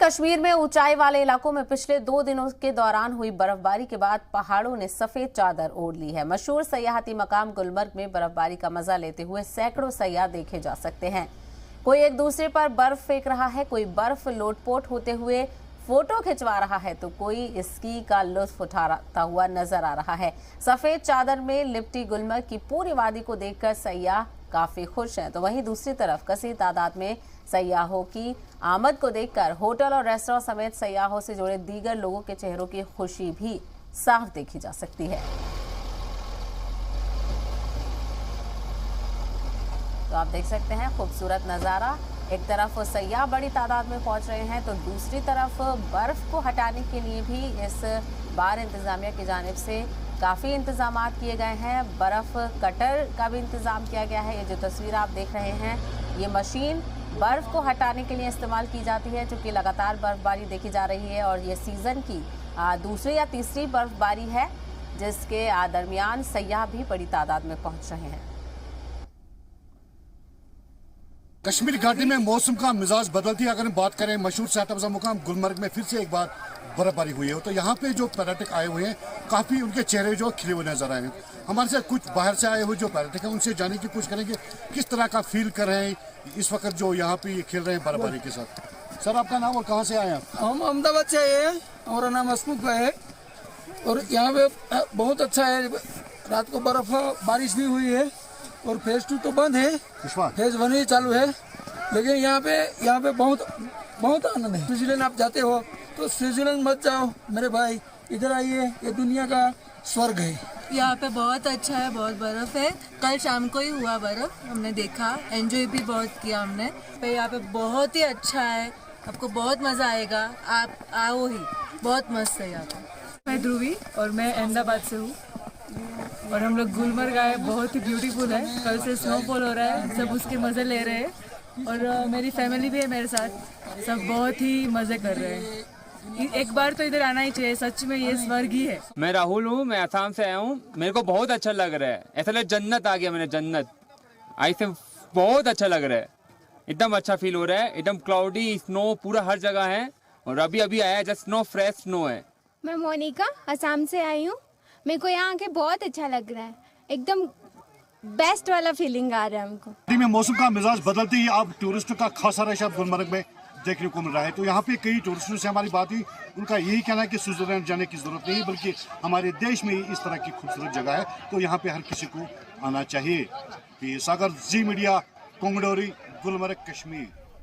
कश्मीर में ऊंचाई वाले इलाकों में पिछले 2 दिनों के दौरान हुई बर्फबारी के बाद पहाड़ों ने सफेद चादर ओढ़ ली है। मशहूर सयाहती मकाम गुलमर्ग में बर्फबारी का मजा लेते हुए सैकड़ों सयाह देखे जा सकते हैं। कोई एक दूसरे पर बर्फ फेंक रहा है, कोई बर्फ लोटपोट होते हुए फोटो खिंचवा रहा है, तो कोई स्की का लुत्फ उठाता हुआ नजर आ रहा है। सफेद चादर में लिपटी गुलमर्ग की पूरी वादी को देखकर सयाह काफी खुश हैं, तो वहीं दूसरी तरफ कसी तादाद में सयाहों की आमद को देखकर होटल और रेस्टोरेंट समेत सयाहों से जुड़े दीगर लोगों के चेहरों की खुशी भी साफ देखी जा सकती है। तो आप देख सकते हैं खूबसूरत नजारा। एक तरफ सयाह बड़ी तादाद में पहुंच रहे हैं, तो दूसरी तरफ बर्फ को हटाने के लिए भी इस बार इंतजामिया की जानिब से काफ़ी इंतजामात किए गए हैं। बर्फ कटर का भी इंतज़ाम किया गया है। ये जो तस्वीर आप देख रहे हैं, ये मशीन बर्फ़ को हटाने के लिए इस्तेमाल की जाती है, चूँकि लगातार बर्फबारी देखी जा रही है और ये सीज़न की दूसरी या तीसरी बर्फबारी है, जिसके दरमियान सयाह भी बड़ी तादाद में पहुँच रहे हैं। कश्मीर घाटी में मौसम का मिजाज बदलती है। अगर हम बात करें मशहूर सेहतअफ़ज़ा मुकाम गुलमर्ग में फिर से एक बार बर्फबारी हुई है, तो यहाँ पे जो पर्यटक आए हुए हैं काफ़ी उनके चेहरे जो खिले हुए नजर आए हैं। हमारे साथ कुछ बाहर से आए हुए जो पर्यटक हैं उनसे जानने की कोशिश करेंगे किस तरह का फील कर रहे हैं इस वक्त जो यहाँ पे खेल रहे हैं बर्फबारी के साथ। सर, आपका नाम और कहाँ से आए हैं? हम अहमदाबाद से आए हैं, हमारा नाम हसमुख भाई है और यहाँ पे बहुत अच्छा है। रात को बर्फ बारिश भी हुई है और फेज 2 तो बंद है, फेज 1 ही चालू है, लेकिन यहाँ पे बहुत आनंद है। स्विट्जरलैंड आप जाते हो तो स्विट्जरलैंड मत जाओ मेरे भाई, इधर आइए, ये दुनिया का स्वर्ग है। यहाँ पे बहुत अच्छा है, बहुत बर्फ है। कल शाम को ही हुआ बर्फ, हमने देखा, एंजॉय भी बहुत किया हमने। पे यहाँ पे बहुत ही अच्छा है, आपको बहुत मजा आएगा, आप आओ ही, बहुत मस्त है यहाँ पे। मैं ध्रुवी और मैं अहमदाबाद से हूँ और हम लोग गुलमर्ग आए, बहुत ही ब्यूटीफुल है। कल से स्नोफॉल हो रहा है, सब उसके मजे ले रहे हैं और मेरी फैमिली भी है मेरे साथ, सब बहुत ही मजे कर रहे हैं। एक बार तो इधर आना ही चाहिए, सच में ये स्वर्ग ही है। मैं राहुल हूँ, मैं आसाम से आया हूँ। मेरे को बहुत अच्छा लग रहा है, ऐसा लग जन्नत आ गया, मैंने जन्नत ऐसे बहुत अच्छा लग रहा है, एकदम अच्छा फील हो रहा है। एकदम क्लाउडी, स्नो पूरा हर जगह है और अभी आया जस्ट स्नो, फ्रेश स्नो है। मैं मोनिका असम से आई हूँ। मेरे को यहाँ आके बहुत अच्छा लग रहा है, एकदम बेस्ट वाला फीलिंग आ रहा है हमको। में मौसम का मिजाज बदलती ही अब टूरिस्टों का खासा रश गुलमर्ग में देखने को मिल रहा है। तो यहाँ पे कई टूरिस्टों से हमारी बात हुई, उनका यही कहना है कि स्विट्जरलैंड जाने की जरूरत नहीं, बल्कि हमारे देश में ही इस तरह की खूबसूरत जगह है, तो यहाँ पे हर किसी को आना चाहिए। सागर जी मीडिया, कोंगडोरी, गुलमर्ग, कश्मीर।